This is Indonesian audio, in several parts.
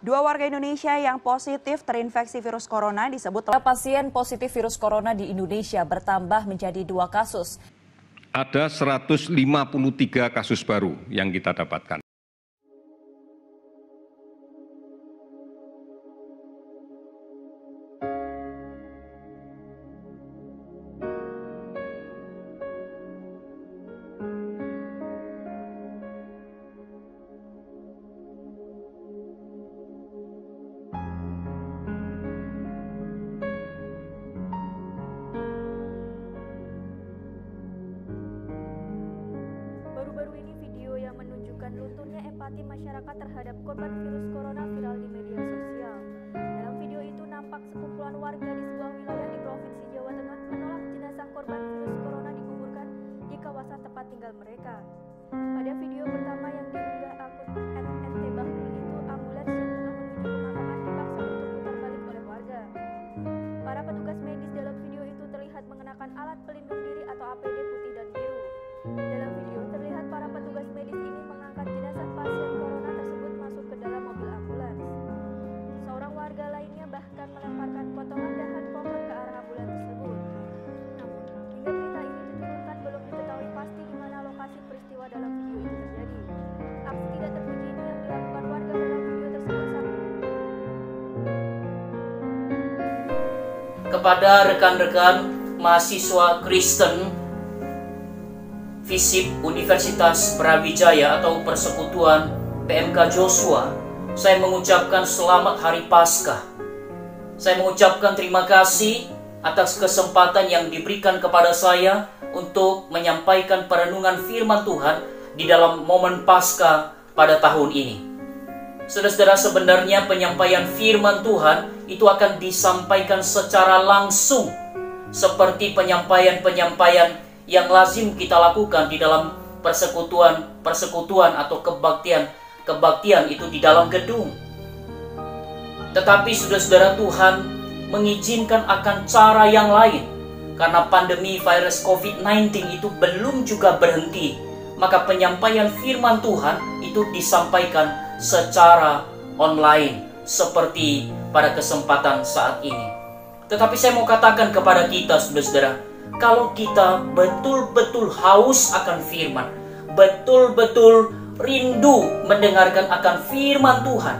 Dua warga Indonesia yang positif terinfeksi virus corona disebut pasien positif virus corona di Indonesia bertambah menjadi 2 kasus. Ada 153 kasus baru yang kita dapatkan. Baru-baru ini video yang menunjukkan lunturnya empati masyarakat terhadap korban virus corona viral di media sosial. Dalam video itu nampak sekumpulan warga di sebuah wilayah di Provinsi Jawa Tengah menolak jenazah korban virus corona dikuburkan di kawasan tempat tinggal mereka. Pada video pertama yang diunggah akun @ntbahlul itu, ambulans yang tengah menuju pemakaman dipaksa untuk putar balik oleh warga. Para petugas medis dalam video itu terlihat mengenakan alat pelindung diri atau APD putih dan biru. Dalam video terlihat para petugas medis ini mengangkat jenazah pasien corona tersebut masuk ke dalam mobil ambulans. Seorang warga lainnya bahkan melemparkan potongan dahan pohon ke arah ambulans tersebut. Namun, hingga berita ini diturunkan belum diketahui pasti di mana lokasi peristiwa dalam video itu terjadi. Aksi tidak terpuji ini yang dilakukan warga dalam video tersebut kepada rekan-rekan mahasiswa Kristen FISIP Universitas Brawijaya atau Persekutuan PMK Joshua, saya mengucapkan selamat Hari Paskah. Saya mengucapkan terima kasih atas kesempatan yang diberikan kepada saya untuk menyampaikan perenungan firman Tuhan di dalam momen Paskah pada tahun ini. Saudara-saudara, sebenarnya penyampaian firman Tuhan itu akan disampaikan secara langsung seperti penyampaian-penyampaian yang lazim kita lakukan di dalam persekutuan atau kebaktian itu di dalam gedung. Tetapi saudara-saudara, Tuhan mengizinkan akan cara yang lain karena pandemi virus COVID-19 itu belum juga berhenti. Maka penyampaian firman Tuhan itu disampaikan secara online seperti pada kesempatan saat ini. Tetapi saya mau katakan kepada kita, saudara-saudara, kalau kita betul-betul haus akan firman, betul-betul rindu mendengarkan akan firman Tuhan,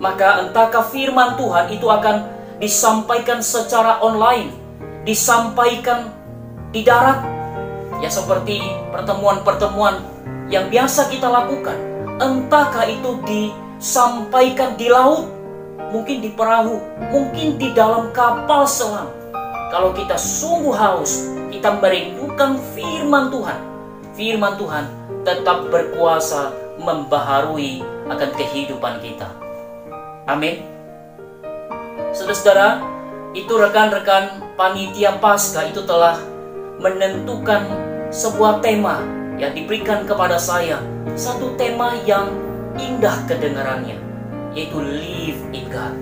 maka entahkah firman Tuhan itu akan disampaikan secara online, disampaikan di darat, ya seperti pertemuan-pertemuan yang biasa kita lakukan, entahkah itu disampaikan di laut, mungkin di perahu, mungkin di dalam kapal selam. Kalau kita sungguh haus, kita merindukan firman Tuhan tetap berkuasa membaharui akan kehidupan kita. Amin. Saudara-saudara, itu rekan-rekan panitia Paskah itu telah menentukan sebuah tema yang diberikan kepada saya. Satu tema yang indah kedengarannya, yaitu Live in God.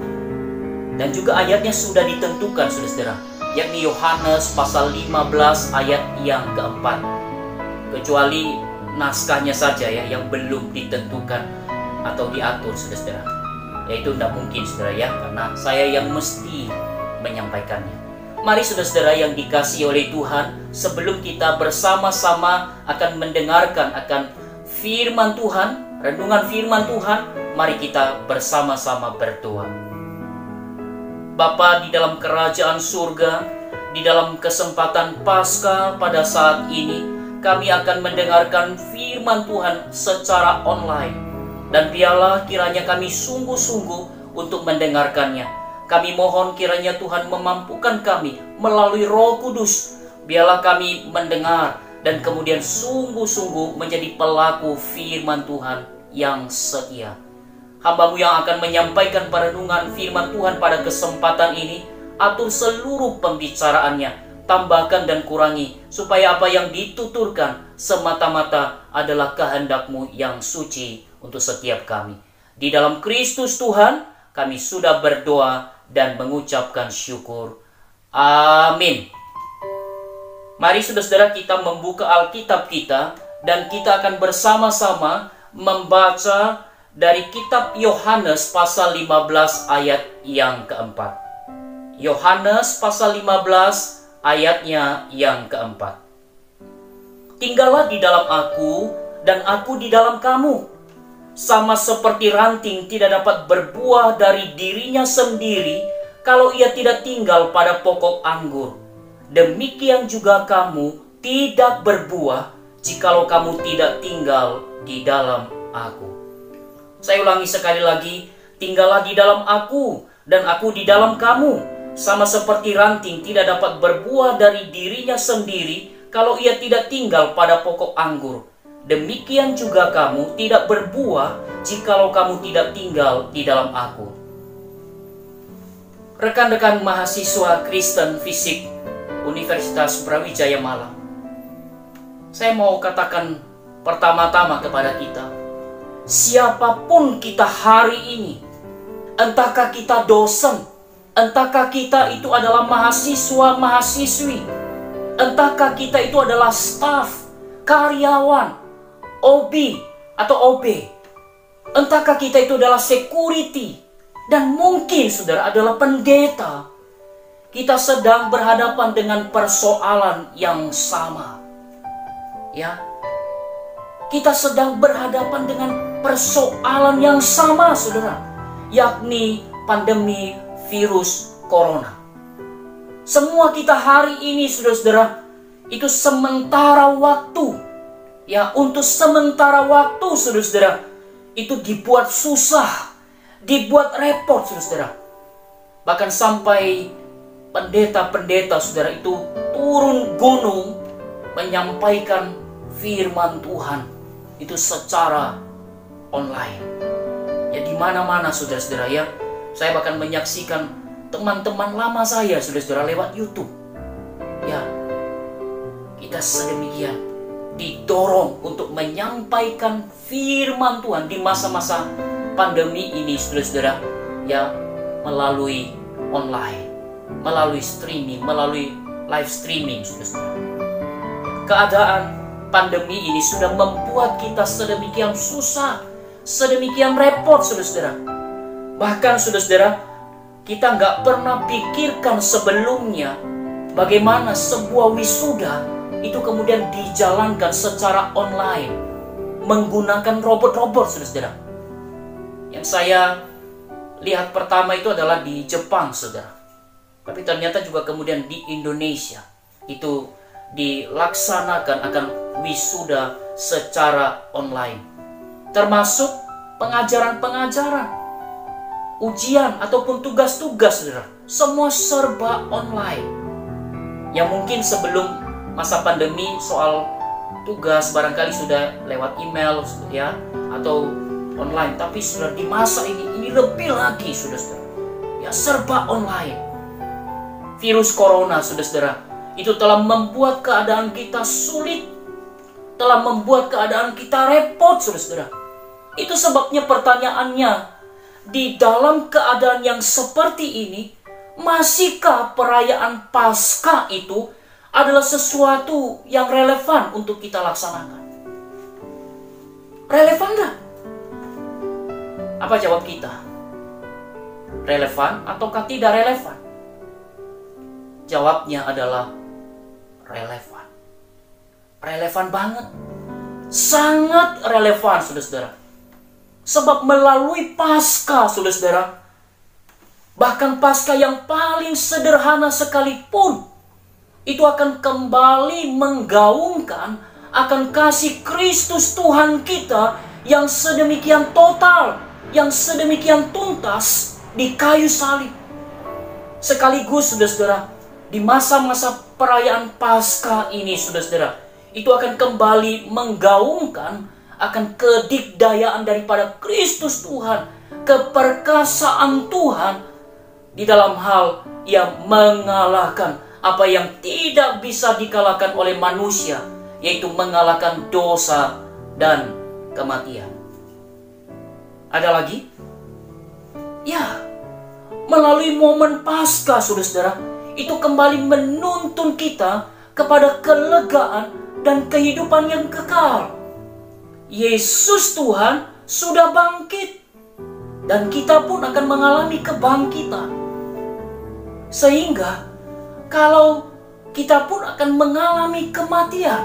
Dan juga ayatnya sudah ditentukan, saudara-saudara, yakni Yohanes pasal 15 ayat yang keempat. Kecuali naskahnya saja ya yang belum ditentukan atau diatur, saudara-saudara. Yaitu tidak mungkin, saudara ya, karena saya yang mesti menyampaikannya. Mari saudara-saudara yang dikasihi oleh Tuhan, sebelum kita bersama-sama akan mendengarkan akan firman Tuhan, renungan firman Tuhan, mari kita bersama-sama berdoa. Bapa di dalam kerajaan surga, di dalam kesempatan Paskah pada saat ini, kami akan mendengarkan firman Tuhan secara online. Dan biarlah kiranya kami sungguh-sungguh untuk mendengarkannya. Kami mohon kiranya Tuhan memampukan kami melalui Roh Kudus. Biarlah kami mendengar dan kemudian sungguh-sungguh menjadi pelaku firman Tuhan yang setia. Hamba-Mu yang akan menyampaikan perenungan firman Tuhan pada kesempatan ini, atur seluruh pembicaraannya, tambahkan dan kurangi, supaya apa yang dituturkan semata-mata adalah kehendak-Mu yang suci untuk setiap kami. Di dalam Kristus Tuhan, kami sudah berdoa dan mengucapkan syukur. Amin. Mari saudara-saudara kita membuka Alkitab kita, dan kita akan bersama-sama membaca dari kitab Yohanes pasal 15 ayat yang keempat. Yohanes pasal 15 ayatnya yang keempat. Tinggallah di dalam aku dan aku di dalam kamu. Sama seperti ranting tidak dapat berbuah dari dirinya sendiri kalau ia tidak tinggal pada pokok anggur. Demikian juga kamu tidak berbuah jikalau kamu tidak tinggal di dalam aku. Saya ulangi sekali lagi, tinggallah di dalam aku dan aku di dalam kamu. Sama seperti ranting tidak dapat berbuah dari dirinya sendiri kalau ia tidak tinggal pada pokok anggur. Demikian juga kamu tidak berbuah jikalau kamu tidak tinggal di dalam aku. Rekan-rekan mahasiswa Kristen Fisik Universitas Brawijaya Malang, saya mau katakan pertama-tama kepada kita, siapapun kita hari ini, entahkah kita dosen, entahkah kita itu adalah mahasiswa-mahasiswi, entahkah kita itu adalah staf, karyawan, OB atau OB, entahkah kita itu adalah security, dan mungkin saudara adalah pendeta, kita sedang berhadapan dengan persoalan yang sama. Ya, kita sedang berhadapan dengan persoalan yang sama, saudara, yakni pandemi virus corona. Semua kita hari ini, saudara-saudara, itu sementara waktu. Ya, untuk sementara waktu, saudara-saudara, itu dibuat susah, dibuat repot, saudara-saudara. Bahkan sampai pendeta-pendeta, saudara, itu turun gunung menyampaikan firman Tuhan itu secara online. Ya, di mana-mana, saudara-saudara, ya. Saya bahkan menyaksikan teman-teman lama saya, saudara-saudara, lewat YouTube. Ya, kita sedemikian didorong untuk menyampaikan firman Tuhan di masa-masa pandemi ini, saudara-saudara, ya, melalui online, melalui streaming, melalui live streaming, saudara-saudara. Keadaan pandemi ini sudah membuat kita sedemikian susah, sedemikian repot, saudara-saudara. Bahkan, saudara-saudara, kita nggak pernah pikirkan sebelumnya bagaimana sebuah wisuda itu kemudian dijalankan secara online menggunakan robot-robot, saudara-saudara. Yang saya lihat pertama itu adalah di Jepang, saudara. Tapi ternyata juga kemudian di Indonesia itu dilaksanakan akan wisuda secara online. Termasuk pengajaran-pengajaran, ujian ataupun tugas-tugas, saudara. Semua serba online. Yang mungkin sebelum masa pandemi soal tugas barangkali sudah lewat email, ya, atau online. Tapi sudah di masa ini lebih lagi, saudara-saudara. Ya, serba online. Virus corona, saudara-saudara, itu telah membuat keadaan kita sulit, telah membuat keadaan kita repot, saudara-saudara. Itu sebabnya pertanyaannya, di dalam keadaan yang seperti ini, masihkah perayaan Paskah itu adalah sesuatu yang relevan untuk kita laksanakan? Relevan nggak? Apa jawab kita? Relevan ataukah tidak relevan? Jawabnya adalah relevan. Relevan banget. Sangat relevan, saudara-saudara. Sebab melalui Paskah, saudara-saudara, bahkan Paskah yang paling sederhana sekalipun, itu akan kembali menggaungkan akan kasih Kristus Tuhan kita yang sedemikian total, yang sedemikian tuntas di kayu salib. Sekaligus, saudara-saudara, di masa-masa perayaan Paskah ini, saudara-saudara, itu akan kembali menggaungkan akan kedikdayaan daripada Kristus Tuhan, keperkasaan Tuhan di dalam hal yang mengalahkan apa yang tidak bisa dikalahkan oleh manusia, yaitu mengalahkan dosa dan kematian. Ada lagi? Ya, melalui momen Paskah, saudara-saudara, itu kembali menuntun kita kepada kelegaan dan kehidupan yang kekal. Yesus Tuhan sudah bangkit. Dan kita pun akan mengalami kebangkitan. Sehingga kalau kita pun akan mengalami kematian,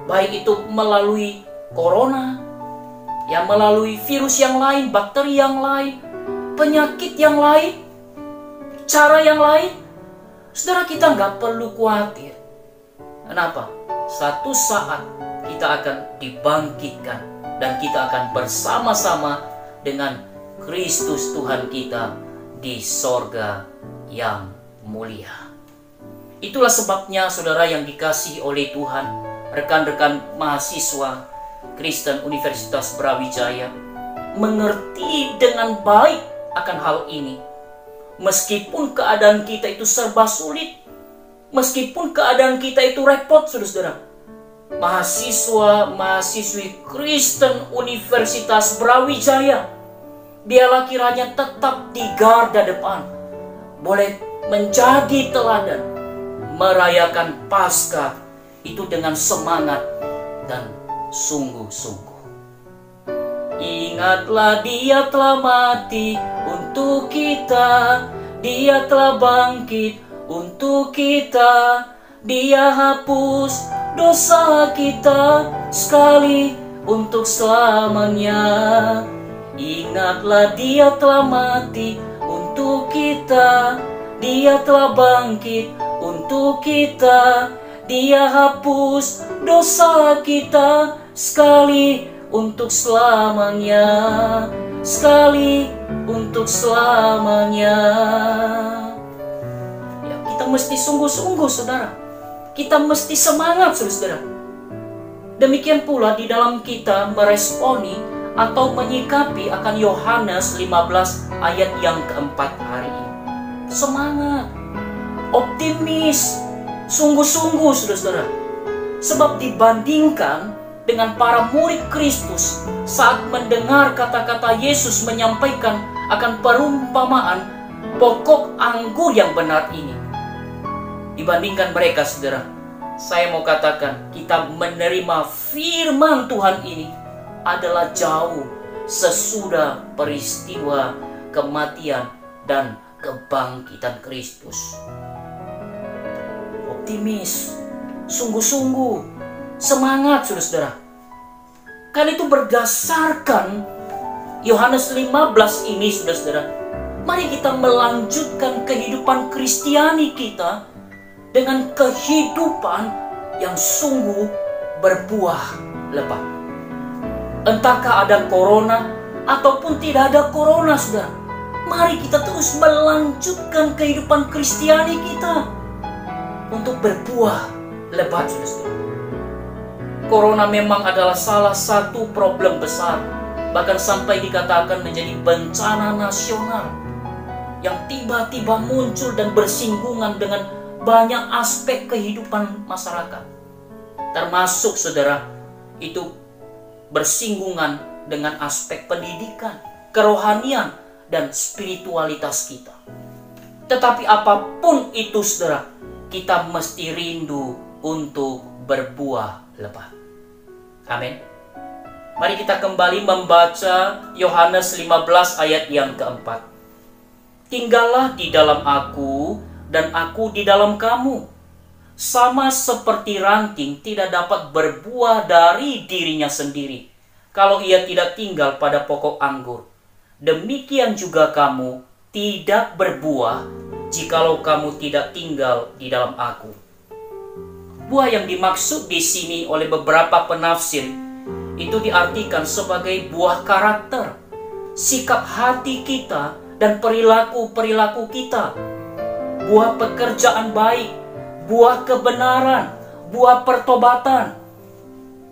baik itu melalui corona, ya melalui virus yang lain, bakteri yang lain, penyakit yang lain, cara yang lain, saudara, kita nggak perlu khawatir. Kenapa? Satu saat kita akan dibangkitkan dan kita akan bersama-sama dengan Kristus Tuhan kita di sorga yang mulia. Itulah sebabnya saudara yang dikasihi oleh Tuhan, rekan-rekan mahasiswa Kristen Universitas Brawijaya, mengerti dengan baik akan hal ini. Meskipun keadaan kita itu serba sulit, meskipun keadaan kita itu repot, saudara-saudara, mahasiswa-mahasiswi Kristen Universitas Brawijaya, biarlah kiranya tetap di garda depan, boleh menjadi teladan, merayakan Paskah itu dengan semangat dan sungguh-sungguh. Ingatlah, Dia telah mati untuk kita, Dia telah bangkit untuk kita, Dia hapus dosa kita sekali untuk selamanya. Ingatlah, Dia telah mati untuk kita, Dia telah bangkit untuk kita, Dia hapus dosa kita sekali untuk selamanya, sekali untuk selamanya. Ya, kita mesti sungguh-sungguh, saudara. Kita mesti semangat, saudara. Demikian pula di dalam kita meresponi atau menyikapi akan Yohanes 15 ayat yang keempat hari ini. Semangat, optimis, sungguh-sungguh, saudara-saudara. Sebab dibandingkan dengan para murid Kristus saat mendengar kata-kata Yesus menyampaikan akan perumpamaan pokok anggur yang benar ini, dibandingkan mereka, saudara, saya mau katakan kita menerima firman Tuhan ini adalah jauh sesudah peristiwa kematian dan kebangkitan Kristus. Optimis, sungguh-sungguh, semangat, saudara-saudara. Karena itu berdasarkan Yohanes 15 ini, saudara-saudara, mari kita melanjutkan kehidupan Kristiani kita dengan kehidupan yang sungguh berbuah lebat. Entahkah ada corona ataupun tidak ada corona, saudara, mari kita terus melanjutkan kehidupan Kristiani kita untuk berbuah lebat, saudara. Corona memang adalah salah satu problem besar, bahkan sampai dikatakan menjadi bencana nasional yang tiba-tiba muncul dan bersinggungan dengan banyak aspek kehidupan masyarakat, termasuk, saudara, itu bersinggungan dengan aspek pendidikan, kerohanian, dan spiritualitas kita. Tetapi apapun itu, saudara, kita mesti rindu untuk berbuah lebat. Amin. Mari kita kembali membaca Yohanes 15 ayat yang keempat. Tinggallah di dalam aku dan aku di dalam kamu. Sama seperti ranting tidak dapat berbuah dari dirinya sendiri kalau ia tidak tinggal pada pokok anggur. Demikian juga kamu tidak berbuah jikalau kamu tidak tinggal di dalam aku. Buah yang dimaksud di sini oleh beberapa penafsir itu diartikan sebagai buah karakter, sikap hati kita dan perilaku-perilaku kita, buah pekerjaan baik, buah kebenaran, buah pertobatan,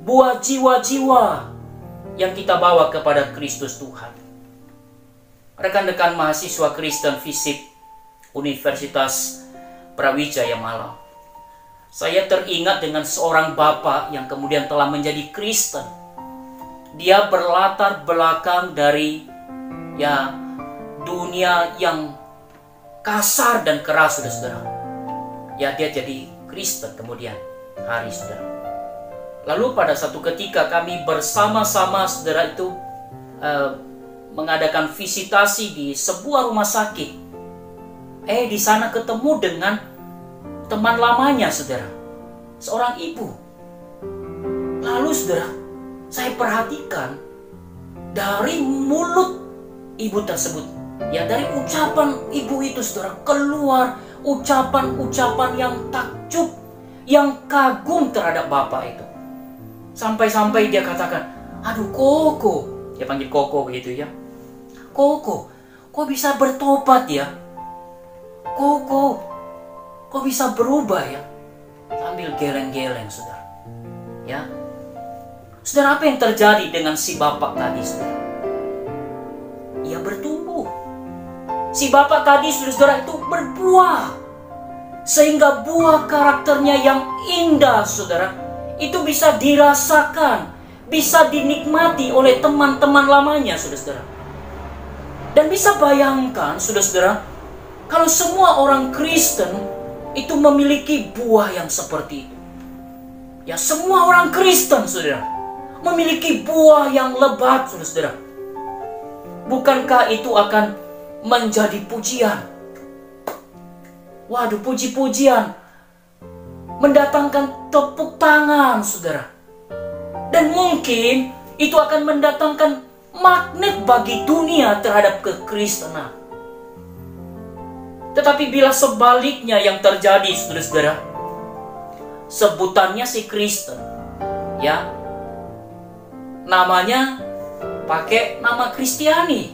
buah jiwa-jiwa yang kita bawa kepada Kristus Tuhan. Rekan-rekan mahasiswa Kristen Fisip Universitas Brawijaya Malang, saya teringat dengan seorang bapak yang kemudian telah menjadi Kristen. Dia berlatar belakang dari dunia yang kasar dan keras, saudara. Ya, dia jadi Kristen kemudian hari, saudara. Lalu pada satu ketika kami bersama-sama, saudara, itu mengadakan visitasi di sebuah rumah sakit. Di sana ketemu dengan teman lamanya, saudara, seorang ibu. Lalu saudara, saya perhatikan dari mulut ibu tersebut, ya, dari ucapan ibu itu, saudara, keluar ucapan-ucapan yang takjub, yang kagum terhadap bapak itu. Sampai-sampai dia katakan, aduh Koko, dia panggil Koko begitu ya. Koko, kok bisa bertobat ya? Koko, kok bisa berubah ya? Sambil geleng-geleng, saudara. Ya, saudara, apa yang terjadi dengan si bapak tadi, saudara? Ia bertumbuh. Si bapak tadi, saudara, itu berbuah. Sehingga buah karakternya yang indah, saudara, itu bisa dirasakan, bisa dinikmati oleh teman-teman lamanya, saudara. Dan bisa bayangkan, saudara, kalau semua orang Kristen itu memiliki buah yang seperti itu. Ya, semua orang Kristen, saudara, memiliki buah yang lebat, saudara. Bukankah itu akan menjadi pujian? Waduh, puji-pujian, mendatangkan tepuk tangan, saudara. Dan mungkin itu akan mendatangkan magnet bagi dunia terhadap kekristenan. Tetapi bila sebaliknya yang terjadi, saudara-saudara, sebutannya si Kristen, ya, namanya pakai nama Kristiani,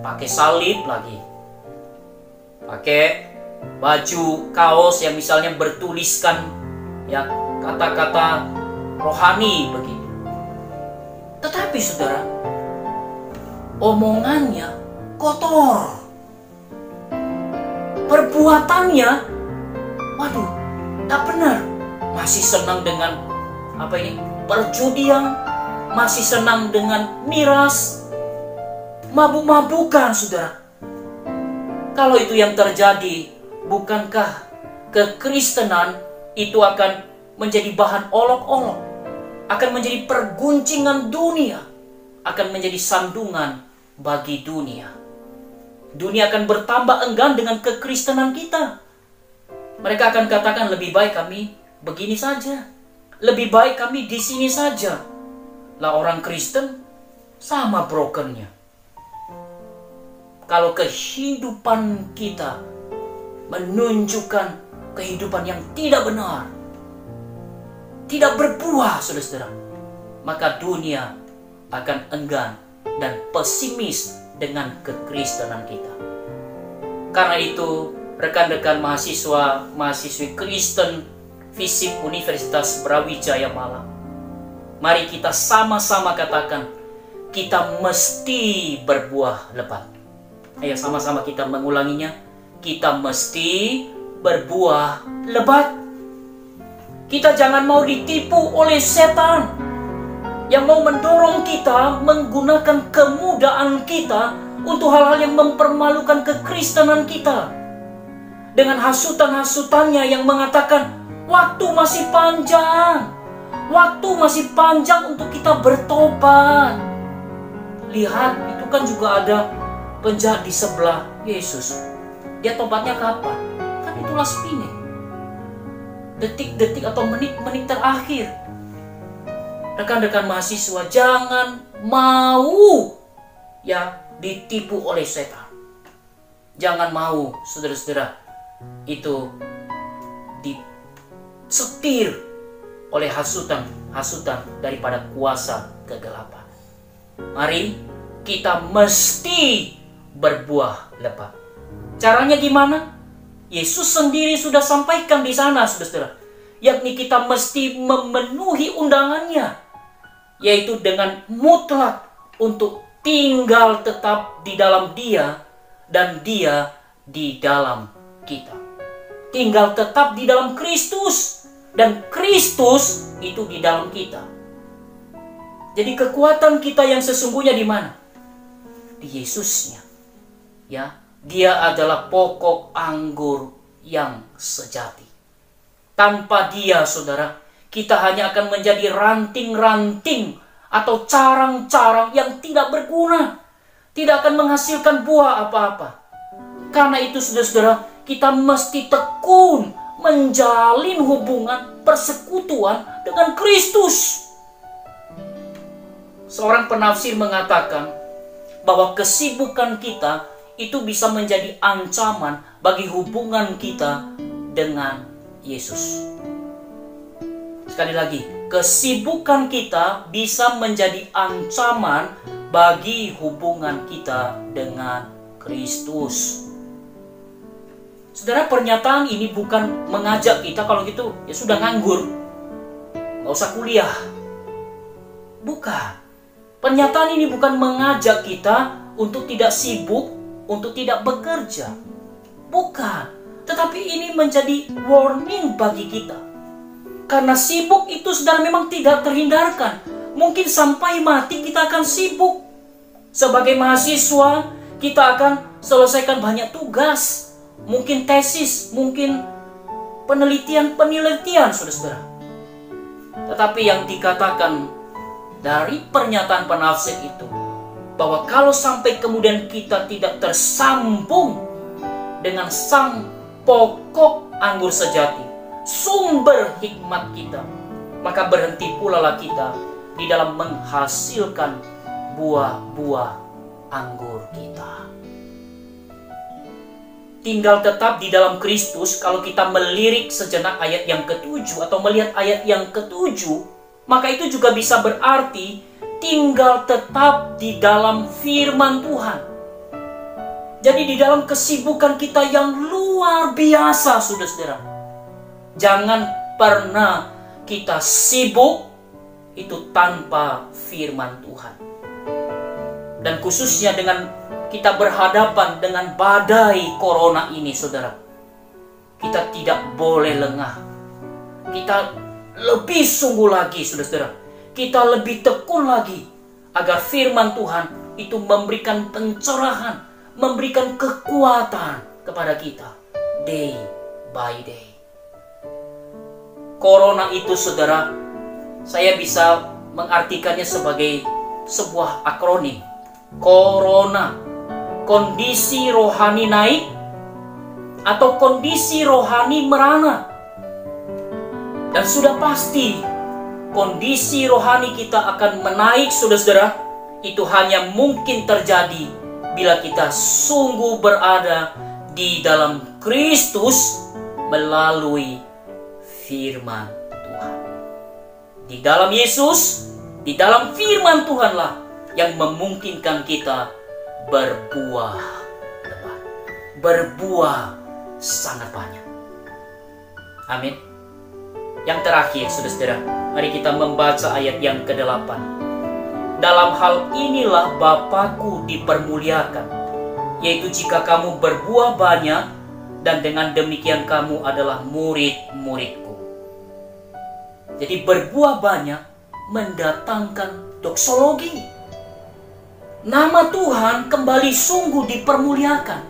pakai salib lagi, pakai baju kaos yang misalnya bertuliskan ya kata-kata rohani begitu. Tetapi saudara, omongannya kotor, perbuatannya, waduh, tak benar. Masih senang dengan perjudian, masih senang dengan miras, mabuk-mabukan, saudara. Kalau itu yang terjadi, bukankah kekristenan itu akan menjadi bahan olok-olok, akan menjadi perguncingan dunia, akan menjadi sandungan bagi dunia. Dunia akan bertambah enggan dengan kekristenan kita. Mereka akan katakan, lebih baik kami begini saja, lebih baik kami di sini saja. Lah, orang Kristen sama brokennya. Kalau kehidupan kita menunjukkan kehidupan yang tidak benar, tidak berbuah, saudara-saudara, maka dunia akan enggan dan pesimis dengan kekristenan kita. Karena itu, rekan-rekan mahasiswi Kristen FISIP Universitas Brawijaya Malang, mari kita sama-sama katakan, kita mesti berbuah lebat. Ayo sama-sama kita mengulanginya. Kita mesti berbuah lebat. Kita jangan mau ditipu oleh setan yang mau mendorong kita menggunakan kemudaan kita untuk hal-hal yang mempermalukan kekristenan kita. Dengan hasutan-hasutannya yang mengatakan, waktu masih panjang, waktu masih panjang untuk kita bertobat. Lihat, itu kan juga ada penjahat di sebelah Yesus. Dia tobatnya kapan? Kan itu last minute, detik-detik atau menit-menit terakhir. Rekan-rekan mahasiswa, jangan mau ya ditipu oleh setan. Jangan mau, saudara-saudara, itu disetir oleh hasutan daripada kuasa kegelapan. Mari kita mesti berbuah lebat. Caranya gimana? Yesus sendiri sudah sampaikan di sana, saudara-saudara, yakni kita mesti memenuhi undangannya, yaitu dengan mutlak untuk tinggal tetap di dalam Dia dan Dia di dalam kita. Tinggal tetap di dalam Kristus dan Kristus itu di dalam kita. Jadi kekuatan kita yang sesungguhnya di mana? Di Yesusnya. Ya, Dia adalah pokok anggur yang sejati. Tanpa Dia, saudara, kita hanya akan menjadi ranting-ranting atau carang-carang yang tidak berguna, tidak akan menghasilkan buah apa-apa. Karena itu saudara-saudara, kita mesti tekun menjalin hubungan persekutuan dengan Kristus. Seorang penafsir mengatakan bahwa kesibukan kita itu bisa menjadi ancaman bagi hubungan kita dengan Yesus. Sekali lagi, kesibukan kita bisa menjadi ancaman bagi hubungan kita dengan Kristus. Saudara, pernyataan ini bukan mengajak kita kalau gitu ya sudah nganggur, nggak usah kuliah. Bukan. Pernyataan ini bukan mengajak kita untuk tidak sibuk, untuk tidak bekerja. Bukan. Tetapi ini menjadi warning bagi kita. Karena sibuk itu saudara memang tidak terhindarkan. Mungkin sampai mati kita akan sibuk. Sebagai mahasiswa, kita akan selesaikan banyak tugas. Mungkin tesis, mungkin penelitian, saudara-saudara. Tetapi yang dikatakan dari pernyataan penafsir itu, bahwa kalau sampai kemudian kita tidak tersambung dengan sang pokok anggur sejati, sumber hikmat kita, maka berhenti pula lah kita di dalam menghasilkan buah-buah anggur kita. Tinggal tetap di dalam Kristus. Kalau kita melirik sejenak ayat yang ke-7 atau melihat ayat yang ke-7, maka itu juga bisa berarti tinggal tetap di dalam firman Tuhan. Jadi di dalam kesibukan kita yang luar biasa, saudara-saudara, jangan pernah kita sibuk itu tanpa firman Tuhan. Dan khususnya dengan kita berhadapan dengan badai corona ini, saudara, kita tidak boleh lengah. Kita lebih sungguh lagi, saudara-saudara. Kita lebih tekun lagi agar firman Tuhan itu memberikan pencerahan, memberikan kekuatan kepada kita day by day. Corona itu, saudara, saya bisa mengartikannya sebagai sebuah akronim. Corona, kondisi rohani naik atau kondisi rohani merana. Dan sudah pasti kondisi rohani kita akan menaik, saudara-saudara. Itu hanya mungkin terjadi bila kita sungguh berada di dalam Kristus melalui firman Tuhan. Di dalam Yesus, di dalam firman Tuhanlah yang memungkinkan kita berbuah lebat, berbuah sangat banyak. Amin. Yang terakhir, saudara-saudara, mari kita membaca ayat yang ke-8. Dalam hal inilah Bapa-Ku dipermuliakan, yaitu jika kamu berbuah banyak, dan dengan demikian kamu adalah murid-murid-Ku. Jadi berbuah banyak mendatangkan doksologi. Nama Tuhan kembali sungguh dipermuliakan.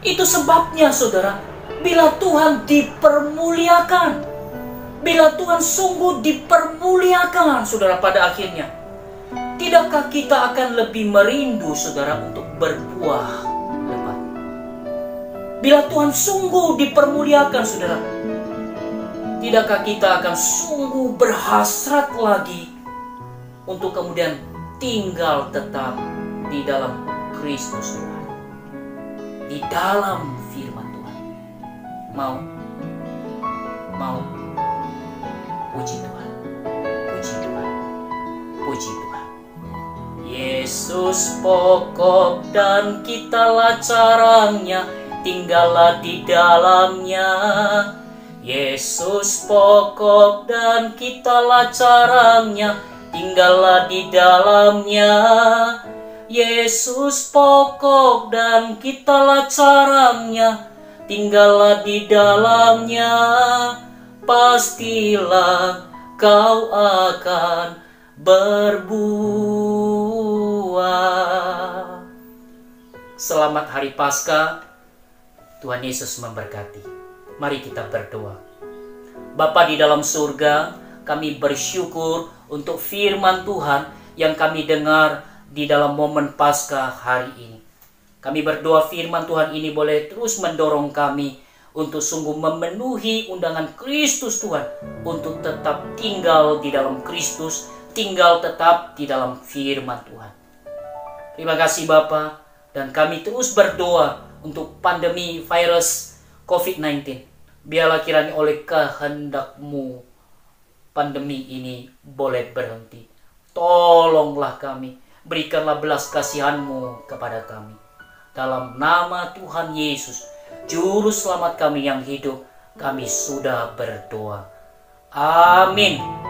Itu sebabnya, saudara, bila Tuhan dipermuliakan, bila Tuhan sungguh dipermuliakan, saudara, pada akhirnya, tidakkah kita akan lebih merindu, saudara, untuk berbuah lebat? Bila Tuhan sungguh dipermuliakan, saudara, tidakkah kita akan sungguh berhasrat lagi untuk kemudian tinggal tetap di dalam Kristus Tuhan, di dalam firman Tuhan? Mau puji Tuhan, puji Tuhan, puji Tuhan. Yesus pokok dan kitalah carangnya, tinggallah di dalamnya. Yesus pokok dan kitalah carangnya, tinggallah di dalamnya. Yesus pokok dan kitalah carangnya, tinggallah di dalamnya. Pastilah kau akan berbuah. Selamat Hari Paskah. Tuhan Yesus memberkati. Mari kita berdoa. Bapa di dalam surga, kami bersyukur untuk firman Tuhan yang kami dengar di dalam momen Paskah hari ini. Kami berdoa firman Tuhan ini boleh terus mendorong kami untuk sungguh memenuhi undangan Kristus Tuhan untuk tetap tinggal di dalam Kristus, tinggal tetap di dalam firman Tuhan. Terima kasih Bapa, dan kami terus berdoa untuk pandemi virus COVID-19. Biarlah kiranya oleh kehendak-Mu pandemi ini boleh berhenti. Tolonglah kami, berikanlah belas kasihan-Mu kepada kami. Dalam nama Tuhan Yesus, Juru Selamat kami yang hidup, kami sudah berdoa. Amin.